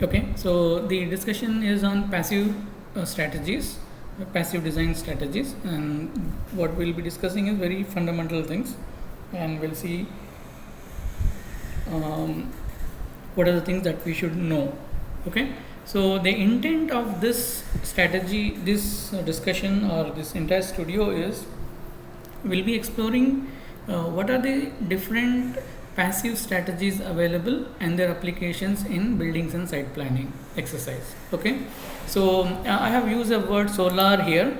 Okay, so the discussion is on passive strategies, passive design strategies, and what we'll be discussing is very fundamental things, and we'll see what are the things that we should know. Okay, so the intent of this strategy, this discussion, or this entire studio is we'll be exploring what are the different passive strategies available and their applications in buildings and site planning exercise. Okay, so I have used the word solar here.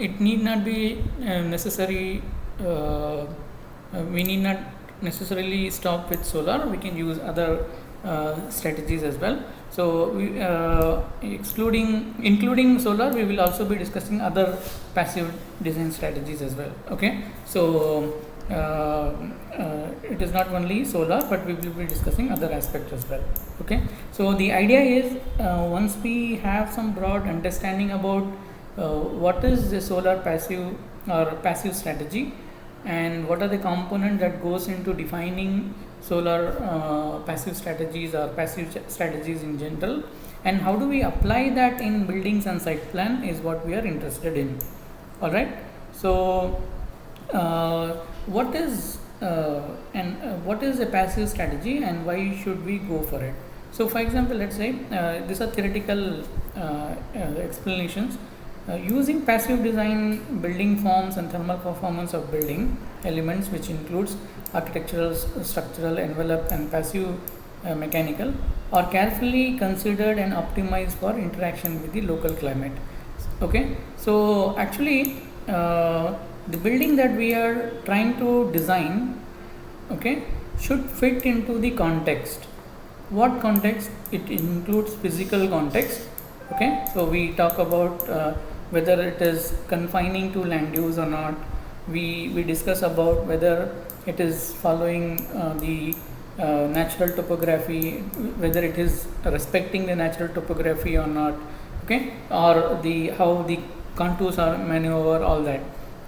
It need not be necessary. We need not necessarily stop with solar. We can use other strategies as well. So including solar, we will also be discussing other passive design strategies as well. Okay, so it is not only solar, but we will be discussing other aspects as well. Okay, so the idea is once we have some broad understanding about what is the solar passive or passive strategy, and what are the components that goes into defining solar passive strategies or passive strategies in general, and how do we apply that in buildings and site plan is what we are interested in. All right, so what is what is a passive strategy and why should we go for it? So for example, let's say these are theoretical explanations. Using passive design, building forms and thermal performance of building elements, which includes architectural, structural, envelope and passive mechanical, are carefully considered and optimized for interaction with the local climate. Okay, so actually the building that we are trying to design, okay, should fit into the context. What context? It includes physical context. Okay, so we talk about whether it is confining to land use or not. We discuss about whether it is following the natural topography, whether it is respecting the natural topography or not. Okay, or the how the contours are maneuver, all that.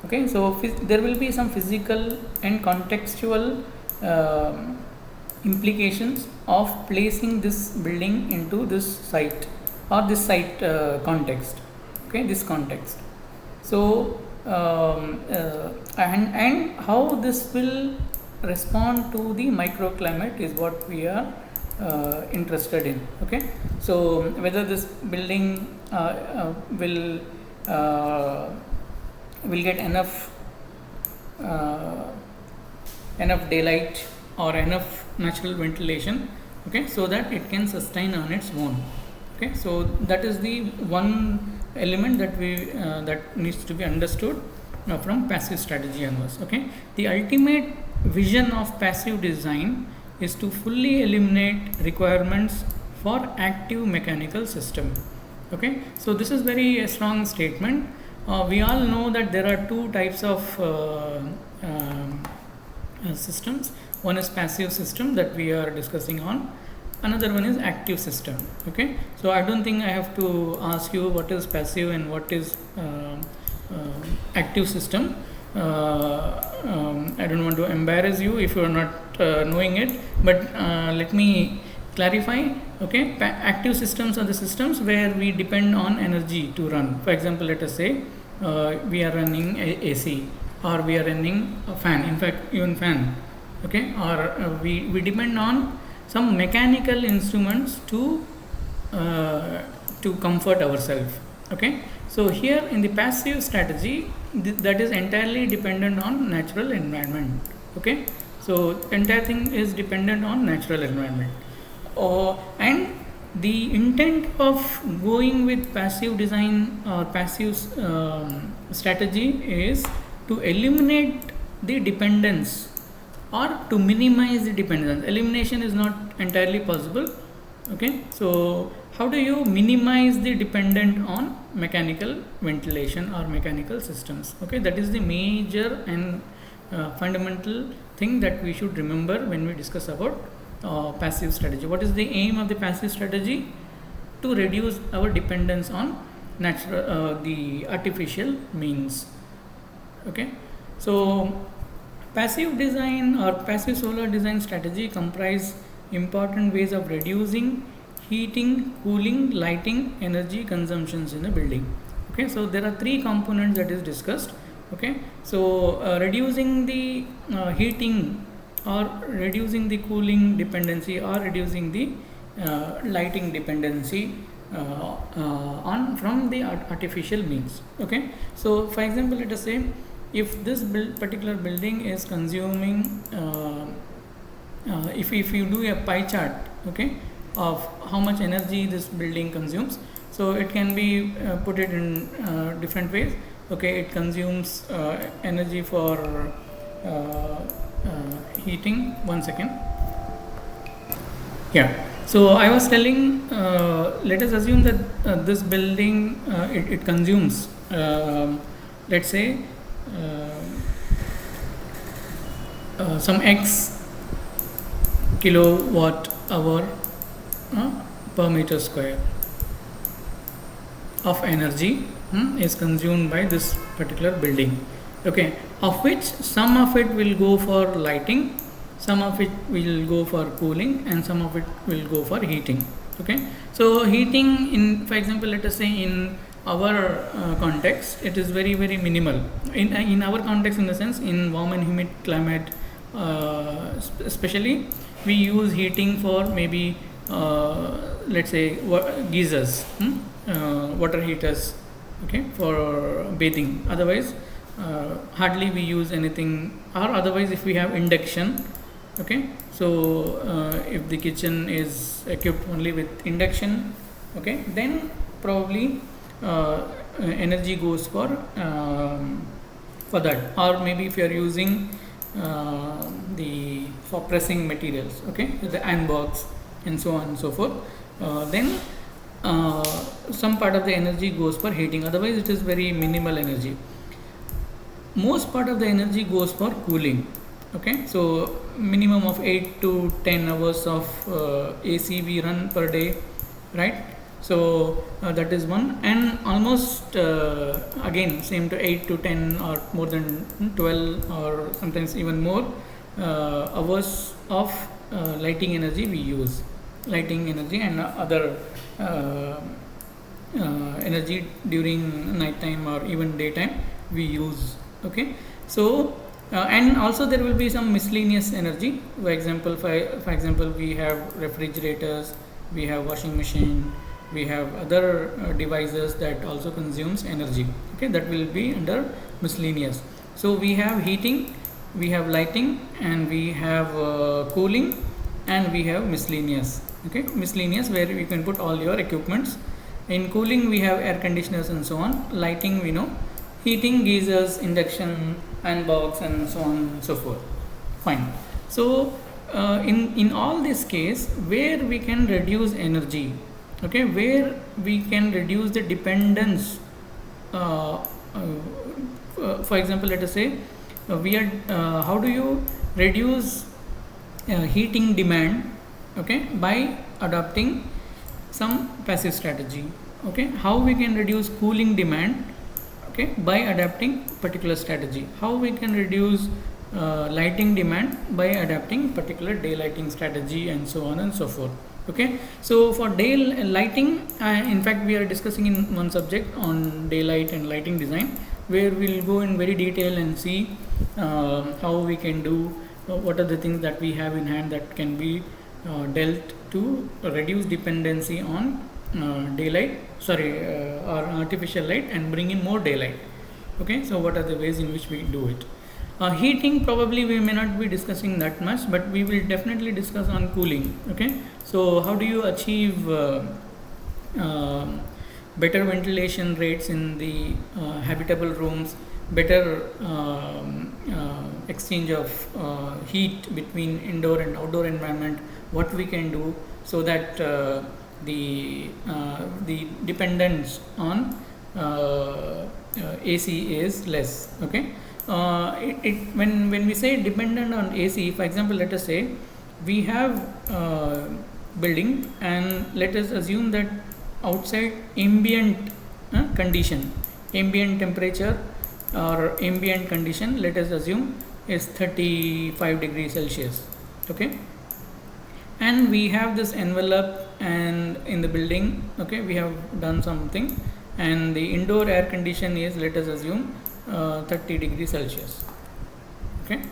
Okay, so there will be some physical and contextual implications of placing this building into this site or this site context. Okay, this context. So and how this will respond to the microclimate is what we are interested in. Okay, so whether this building will get enough daylight or enough natural ventilation, okay, so that it can sustain on its own. Okay, so that is the one element that we that needs to be understood from passive strategy onwards. Okay, the ultimate vision of passive design is to fully eliminate requirements for active mechanical system. Okay, so this is very strong statement. We all know that there are two types of systems. One is passive system that we are discussing on. Another one is active system. Okay, so I don't think I have to ask you what is passive and what is active system. I don't want to embarrass you if you are not knowing it, but let me clarify. Okay, active systems are the systems where we depend on energy to run. For example, let us say we are running AC, or we are running a fan, in fact even fan. Okay, or we depend on some mechanical instruments to comfort ourselves. Okay, so here in the passive strategy, that is entirely dependent on natural environment. Okay, so entire thing is dependent on natural environment. And the intent of going with passive design or passive strategy is to eliminate the dependence or to minimize the dependence. Elimination is not entirely possible. Okay, so how do you minimize the dependent on mechanical ventilation or mechanical systems? Okay, that is the major and fundamental thing that we should remember when we discuss about passive strategy. What is the aim of the passive strategy? To reduce our dependence on natural the artificial means. Okay, so passive design or passive solar design strategy comprise important ways of reducing heating, cooling, lighting, energy consumptions in a building. Okay, so there are three components that is discussed. Okay, so reducing the heating or reducing the cooling dependency or reducing the lighting dependency on from the artificial means. Okay, so for example, let us say if this particular building is consuming if you do a pie chart, okay, of how much energy this building consumes, so it can be put it in different ways. Okay, it consumes energy for heating. 1 second. Yeah, so I was telling, let us assume that this building it consumes let's say some X kilowatt hour per meter square of energy is consumed by this particular building. Okay, of which some of it will go for lighting, some of it will go for cooling, and some of it will go for heating. Okay, so heating, in for example, let us say in our context, it is very minimal. In our context, in the sense, in warm and humid climate, especially, we use heating for maybe let's say geysers, water heaters, okay, for bathing. Otherwise hardly we use anything, or otherwise if we have induction. Okay, so if the kitchen is equipped only with induction, okay, then probably energy goes for that. Or maybe if you are using for pressing materials, okay, the iron box and so on and so forth, then some part of the energy goes for heating. Otherwise it is very minimal energy. Most part of the energy goes for cooling. Okay, so minimum of 8 to 10 hours of AC we run per day, right? So that is one, and almost again same to 8 to 10 or more than 12 or sometimes even more hours of lighting energy we use. Lighting energy and other energy during night time or even daytime we use. Okay, so and also there will be some miscellaneous energy. For example, we have refrigerators, we have washing machine, we have other devices that also consumes energy. Okay, that will be under miscellaneous. So we have heating, we have lighting, and we have cooling, and we have miscellaneous. Okay, miscellaneous, where you can put all your equipments. In cooling we have air conditioners and so on. Lighting we know, heating, geysers, induction, iron box, and so on and so forth. Fine. So in all this case, where we can reduce energy, okay, where we can reduce the dependence, for example, let us say we are how do you reduce heating demand, okay, by adopting some passive strategy. Okay, how we can reduce cooling demand, okay, by adapting particular strategy. How we can reduce lighting demand by adapting particular daylighting strategy, and so on and so forth. Okay, so for lighting, in fact we are discussing in one subject on daylight and lighting design, where we'll go in very detail and see how we can do, what are the things that we have in hand that can be dealt to reduce dependency on or artificial light and bring in more daylight. Okay, so what are the ways in which we do it? Heating, probably we may not be discussing that much, but we will definitely discuss on cooling. Okay, so how do you achieve better ventilation rates in the habitable rooms, better exchange of heat between indoor and outdoor environment, what we can do so that the dependence on AC is less. Okay, when we say dependent on AC, for example, let us say we have building, and let us assume that outside ambient condition, ambient temperature or ambient condition, let us assume is 35 degrees Celsius. Okay, and we have this envelope and in the building, okay, we have done something, and the indoor air condition is, let us assume, 30 degrees Celsius, okay,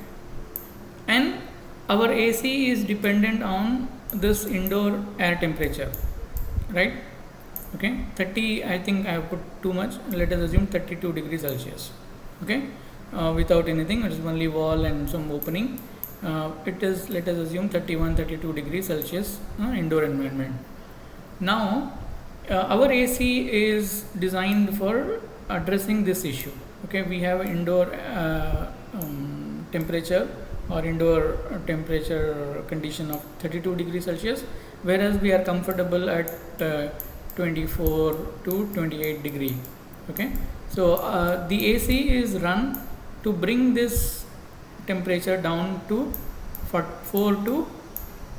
and our AC is dependent on this indoor air temperature, right? Okay, 30, I think I have put too much, let us assume 32 degrees Celsius, okay, without anything, it is only wall and some opening. It is, let us assume, 31-32 degrees Celsius indoor environment. Now our AC is designed for addressing this issue, okay. We have indoor temperature or indoor temperature condition of 32 degrees Celsius, whereas we are comfortable at 24 to 28 degree, okay. So the AC is run to bring this temperature down to 4 to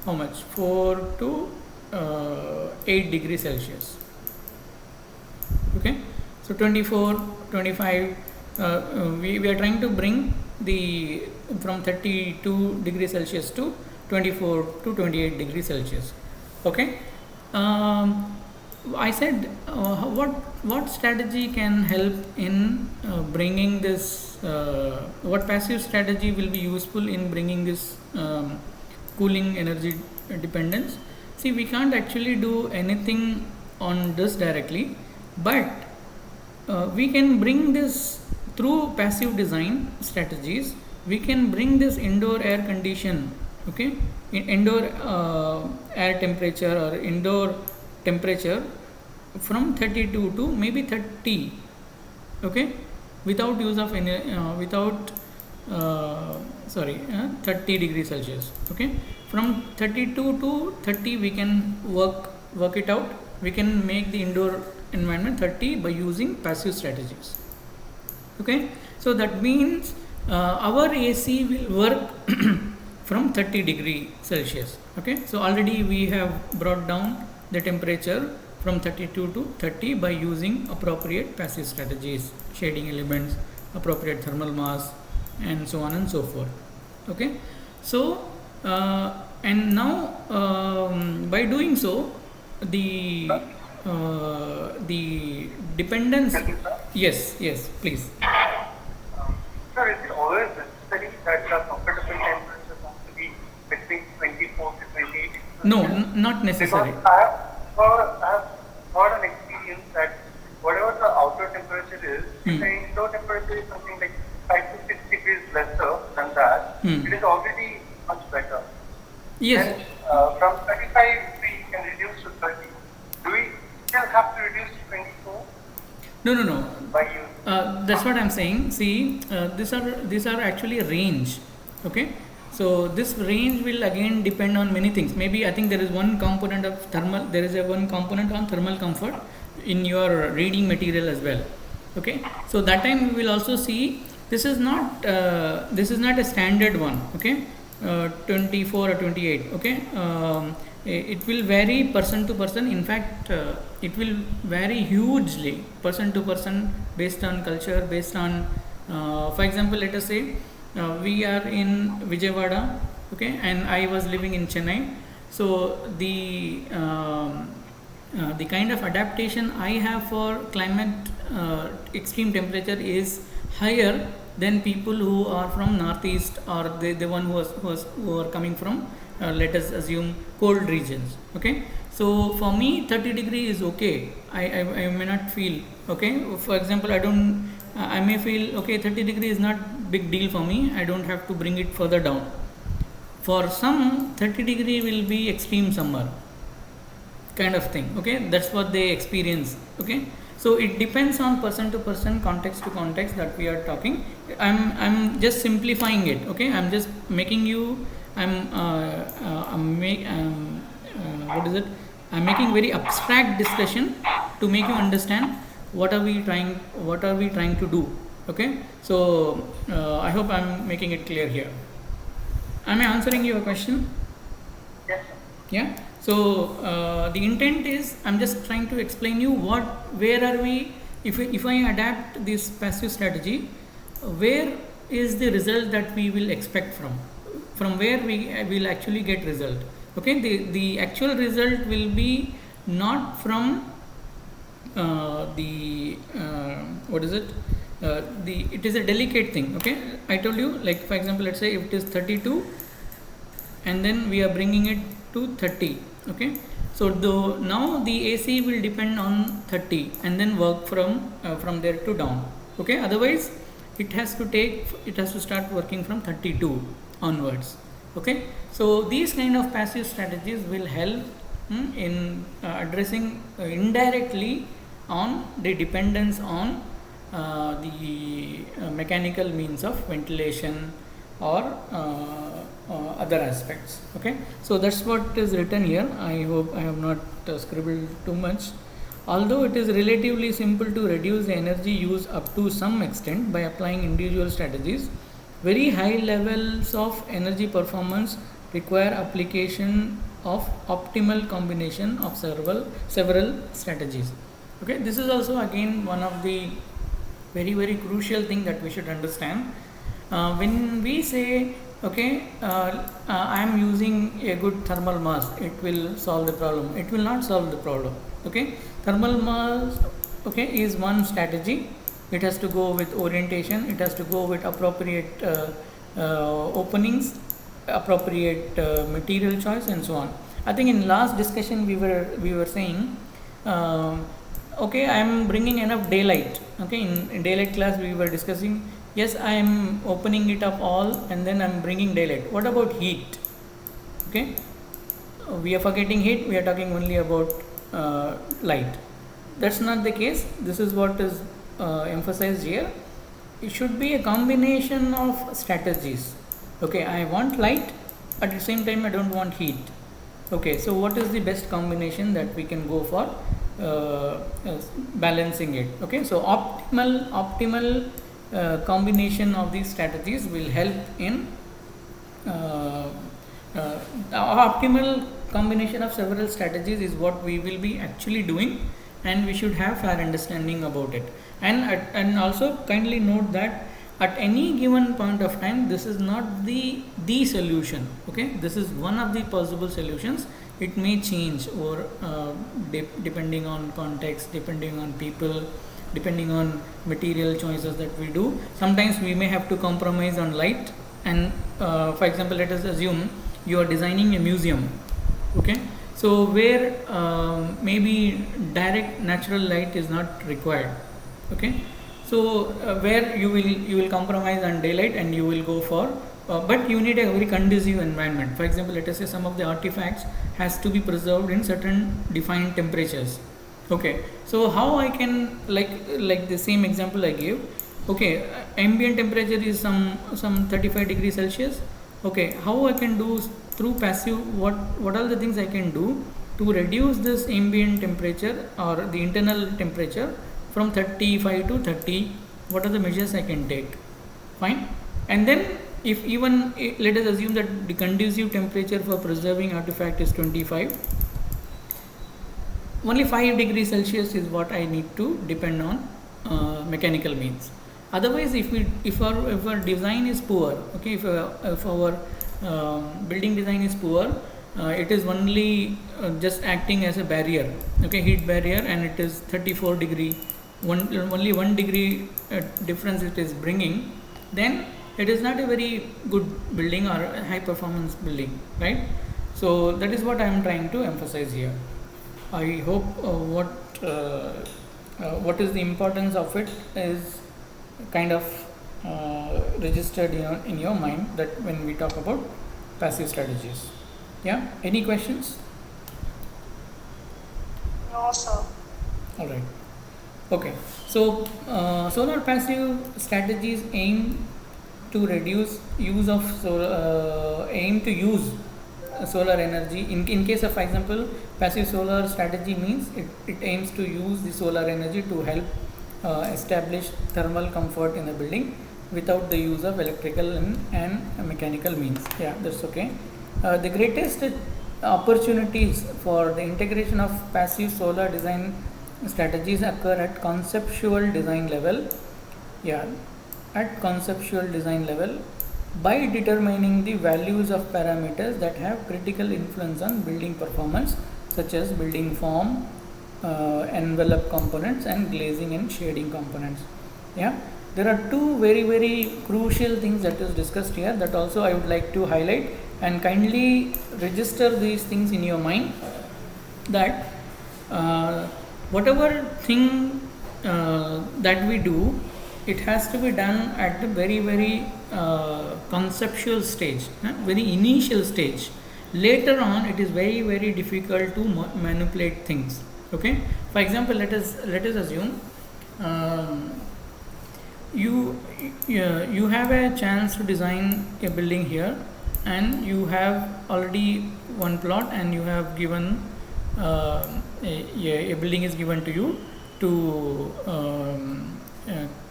how much, 4 to 8 degrees Celsius, okay. So 24, 25, we are trying to bring the from 32 degrees Celsius to 24 to 28 degrees Celsius, okay. I said what strategy can help in bringing this, what passive strategy will be useful in bringing this cooling energy dependence. See, we can't actually do anything on this directly, but we can bring this through passive design strategies. We can bring this indoor air condition, okay, indoor air temperature or indoor temperature from 32 to maybe 30, okay, without use of any 30 degrees Celsius, okay. From 32 to 30 we can work it out. We can make the indoor environment 30 by using passive strategies, okay. So that means our AC will work from 30 degree Celsius, okay. So already we have brought down the temperature from 32 to 30 by using appropriate passive strategies, shading elements, appropriate thermal mass, and so on and so forth, okay. So and now by doing so, the dependence, yes, please. Sir, is it always necessary that the comfortable temperature has to be between 24 to 28? No, not necessary. Because I have got an experience that whatever the outdoor temperature is, if the indoor temperature is something like 5 to 6 degrees lesser than that, it is already much better. Yes. And from 35 we can reduce to 30. Do we still have to reduce to 24? No. By use? That's what I'm saying. See, these are actually a range, okay. So this range will again depend on many things. Maybe I think there is one component of thermal. There is one component on thermal comfort in your reading material as well, okay. So that time we will also see this is not a standard one, okay. 24 or 28, okay. It will vary person to person. In fact, it will vary hugely person to person based on culture, based on for example, let us say we are in Vijayawada, okay, and I was living in Chennai. So the kind of adaptation I have for climate extreme temperature is higher than people who are from northeast or the one who are coming from let us assume cold regions, okay. So for me 30 degree is okay. I may not feel, okay. For example, I may feel okay, 30 degree is not big deal for me. I don't have to bring it further down. For some 30 degree will be extreme summer kind of thing, okay. That's what they experience, okay. So it depends on person to person, context to context that we are talking. I'm just simplifying it, okay. I'm just making you I'm making very abstract discussion to make you understand what are we trying to do, okay. So I hope I'm making it clear here. Am I answering your question? Yes. Yeah. So the intent is I'm just trying to explain you where are we if I adapt this passive strategy, where is the result that we will expect from where we will actually get result. Okay, the actual result will be not from what is it? It is a delicate thing. Okay, I told you, like for example, let's say if it is 32 and then we are bringing it to 30. Okay, so now the AC will depend on 30 and then work from there to down. Okay, otherwise it has to start working from 32 onwards. Okay, so these kind of passive strategies will help in addressing indirectly on the dependence on the mechanical means of ventilation or other aspects. Okay, so that's what is written here. I hope I have not scribbled too much. Although it is relatively simple to reduce the energy use up to some extent by applying individual strategies, very high levels of energy performance require application of optimal combination of several strategies. Okay, this is also again one of the very crucial thing that we should understand. When we say, okay, I am using a good thermal mass, it will solve the problem. It will not solve the problem. Okay, thermal mass, okay, is one strategy. It has to go with orientation. It has to go with appropriate openings, appropriate material choice, and so on. I think in last discussion we were saying, okay, I am bringing enough daylight. Okay, in daylight class we were discussing, yes, I am opening it up all and then I am bringing daylight. What about heat? Okay, we are forgetting heat, we are talking only about light. That's not the case. This is what is emphasized here. It should be a combination of strategies. Okay, I want light, at the same time I don't want heat. Okay, so what is the best combination that we can go for balancing it? Okay, so optimal combination of these strategies will help in optimal combination of several strategies is what we will be actually doing, and we should have fair understanding about it. And also kindly note that at any given point of time, this is not the solution. Okay, this is one of the possible solutions. It may change or depending on context, depending on people, depending on material choices that we do. Sometimes we may have to compromise on light, and for example, let us assume you are designing a museum. Okay, so where maybe direct natural light is not required. Okay, so where you will compromise on daylight and you will go for but you need a very conducive environment. For example, let us say some of the artifacts has to be preserved in certain defined temperatures. Okay, so how I can, like the same example I gave. Okay, ambient temperature is some 35 degrees Celsius. Okay, how I can do through passive, what are the things I can do to reduce this ambient temperature or the internal temperature from 35 to 30? What are the measures I can take? Fine. And then if even let us assume that the conducive temperature for preserving artifact is 25, only 5 degrees Celsius is what I need to depend on mechanical means. Otherwise, if our design is poor, okay, if our building design is poor, it is only just acting as a barrier, okay, heat barrier, and it is 34 degree, only 1 degree difference it is bringing, then it is not a very good building or a high performance building, right? So that is what I am trying to emphasize here. I hope what is the importance of it is kind of registered in your mind, that when we talk about passive strategies. Yeah, any questions? No, sir. All right. Okay, so solar passive strategies aim to reduce use of solar energy. In case of, for example, passive solar strategy means it aims to use the solar energy to help establish thermal comfort in the building without the use of electrical and mechanical means. Yeah, that's okay. The greatest opportunities for the integration of passive solar design strategies occur at conceptual design level. Yeah, at conceptual design level, by determining the values of parameters that have critical influence on building performance, such as building form, envelope components, and glazing and shading components. Yeah, there are two very crucial things that is discussed here, that also I would like to highlight, and kindly register these things in your mind, that whatever thing that we do, it has to be done at the very conceptual stage, very initial stage. Later on, it is very difficult to manipulate things. Okay, for example, let us assume you have a chance to design a building here, and you have already one plot, and you have given a building is given to you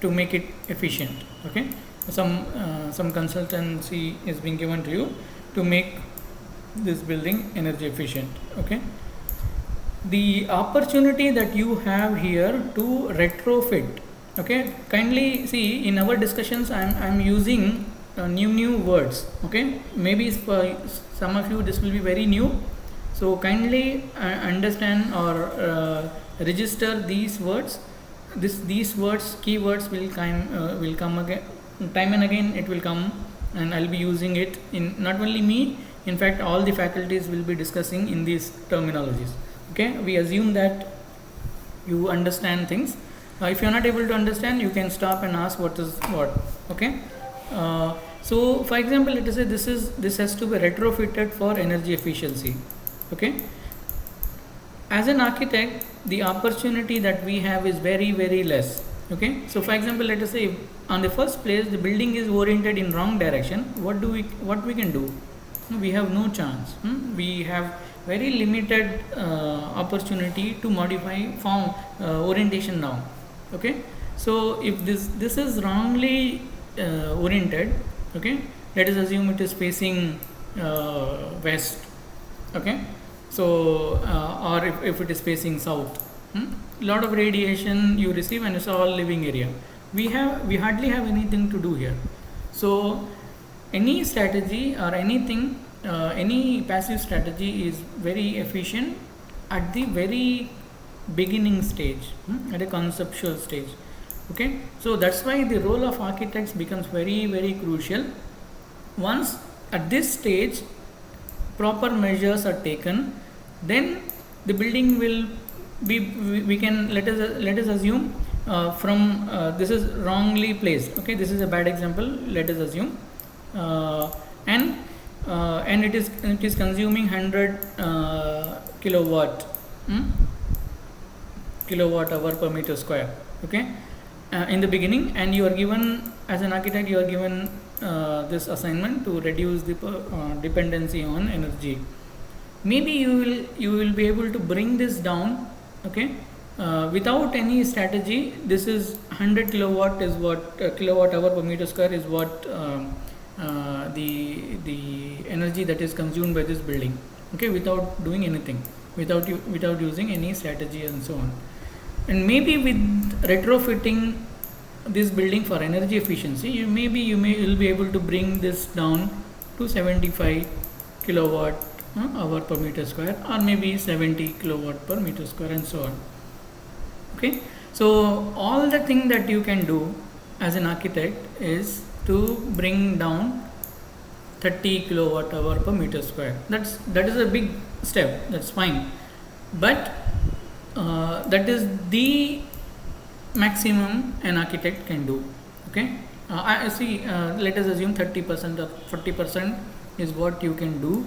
to make it efficient. Okay, some consultancy is being given to you to make this building energy efficient. Okay, the opportunity that you have here to retrofit. Okay, kindly see, in our discussions I'm using new words. Okay, maybe for some of you this will be very new, so kindly understand or register these words. These words, keywords will come again, time and again it will come, and I'll be using it in, not only me, in fact all the faculties will be discussing in these terminologies. Okay, we assume that you understand things. If you are not able to understand, you can stop and ask what is what. Okay, so for example, let us say this has to be retrofitted for energy efficiency. Okay, as an architect, the opportunity that we have is very less. Okay, so for example, let us say on the first place the building is oriented in wrong direction. What we can do? We have no chance. We have very limited opportunity to modify form orientation now. Okay, so if this is wrongly oriented, okay, let us assume it is facing west. Okay, so or if it is facing south, lot of radiation you receive, and it's all living area. We hardly have anything to do here. So any strategy or anything, any passive strategy is very efficient at the very beginning stage, at a conceptual stage. Okay, so that's why the role of architects becomes very crucial. Once at this stage proper measures are taken, then the building will be, we can, let us assume from this is wrongly placed. Okay, this is a bad example, let us assume, and it is consuming 100 kilowatt hour per meter square. Okay, in the beginning, and you are given, as an architect, you are given this assignment to reduce the dependency on energy. Maybe you will be able to bring this down. Okay, without any strategy. This is 100 kilowatt is what kilowatt hour per meter square is what the energy that is consumed by this building. Okay, without doing anything, without using any strategy and so on. And maybe with retrofitting this building for energy efficiency, you will be able to bring this down to 75 kilowatt hour per meter square, or maybe 70 kilowatt per meter square, and so on. Okay, so all the thing that you can do as an architect is to bring down 30 kilowatt hour per meter square. That is a big step, that's fine, but that is the maximum an architect can do. Okay, I see, let us assume 30% or 40% is what you can do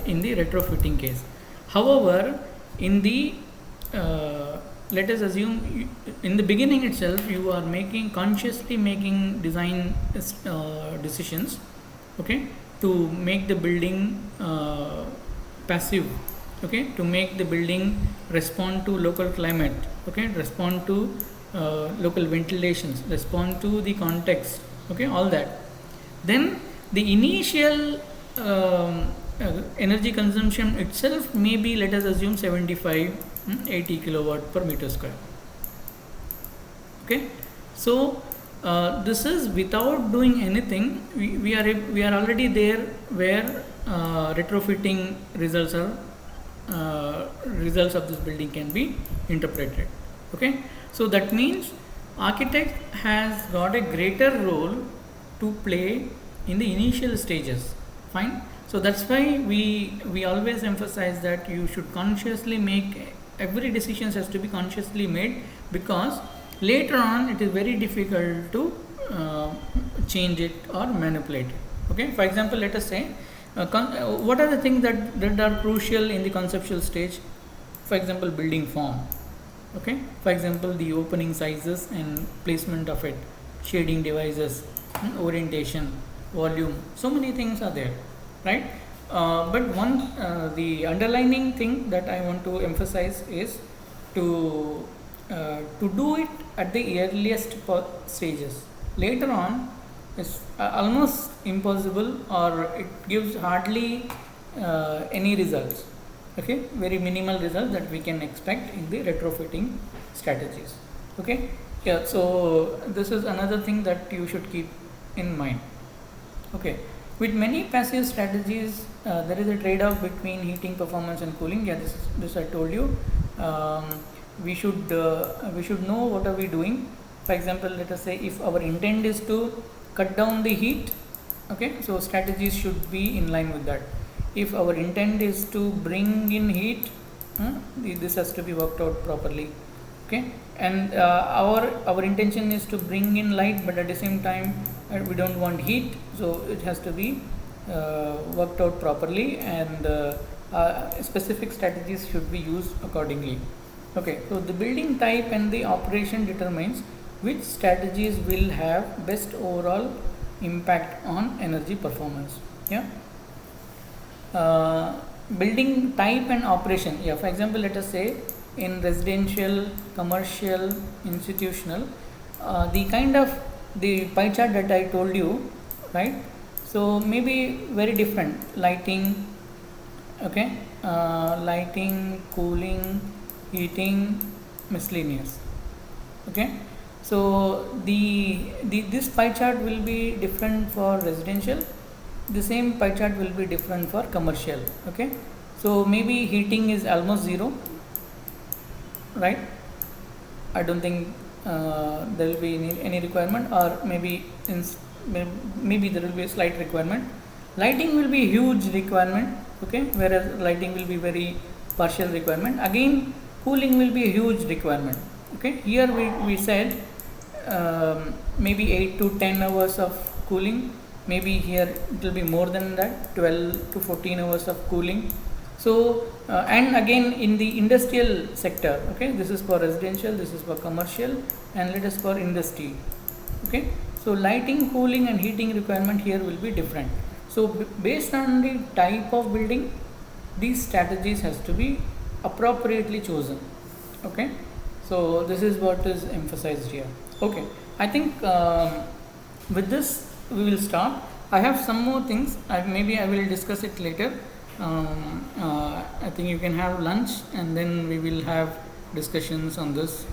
in the retrofitting case. However, in the let us assume in the beginning itself you are consciously making design decisions, okay, to make the building passive, okay, to make the building respond to local climate, okay, respond to local ventilations, respond to the context, okay, all that. Then the initial energy consumption itself may be, let us assume 75-80 kilowatt per meter square. Okay, so This is without doing anything. We are already there where retrofitting results of this building can be interpreted. Okay, so that means architect has got a greater role to play in the initial stages. Fine. So that's why we always emphasize that you should consciously make every decision has to be consciously made, because later on it is very difficult to change it or manipulate it. Okay, for example, let us say what are the things that are crucial in the conceptual stage? For example, building form. Okay, for example, the opening sizes and placement of it, shading devices, orientation, volume, so many things are there, right? But the underlining thing that I want to emphasize is to do it at the earliest stages. Later on is almost impossible, or it gives hardly any results. Okay, very minimal results that we can expect in the retrofitting strategies. Okay, yeah, so this is another thing that you should keep in mind. Okay, with many passive strategies there is a trade-off between heating, performance and cooling. Yeah, this I told you. We should know what are we doing. For example, let us say if our intent is to cut down the heat, okay, so strategies should be in line with that. If our intent is to bring in heat, this has to be worked out properly. Okay, and our intention is to bring in light, but at the same time we don't want heat, so it has to be worked out properly, and specific strategies should be used accordingly. Okay, so the building type and the operation determines which strategies will have best overall impact on energy performance. Yeah. Building type and operation. Yeah, for example, let us say in residential, commercial, institutional, the kind of the pie chart that I told you, right? So maybe very different. Lighting, okay, lighting, cooling, heating, miscellaneous. Okay, so this pie chart will be different for residential. The same pie chart will be different for commercial. Okay, so maybe heating is almost zero, right? I don't think there will be any requirement, or maybe there will be a slight requirement. Lighting will be huge requirement, okay, whereas lighting will be very partial requirement. Again, cooling will be a huge requirement. Okay, here we said maybe 8 to 10 hours of cooling. Maybe here it will be more than that, 12 to 14 hours of cooling. So and again in the industrial sector, okay, this is for residential, this is for commercial, and let us for industry. Okay, so lighting, cooling and heating requirement here will be different. So based on the type of building, these strategies has to be appropriately chosen. Okay, so this is what is emphasized here. Okay, I think with this we will stop. I have some more things. Maybe I will discuss it later. I think you can have lunch and then we will have discussions on this.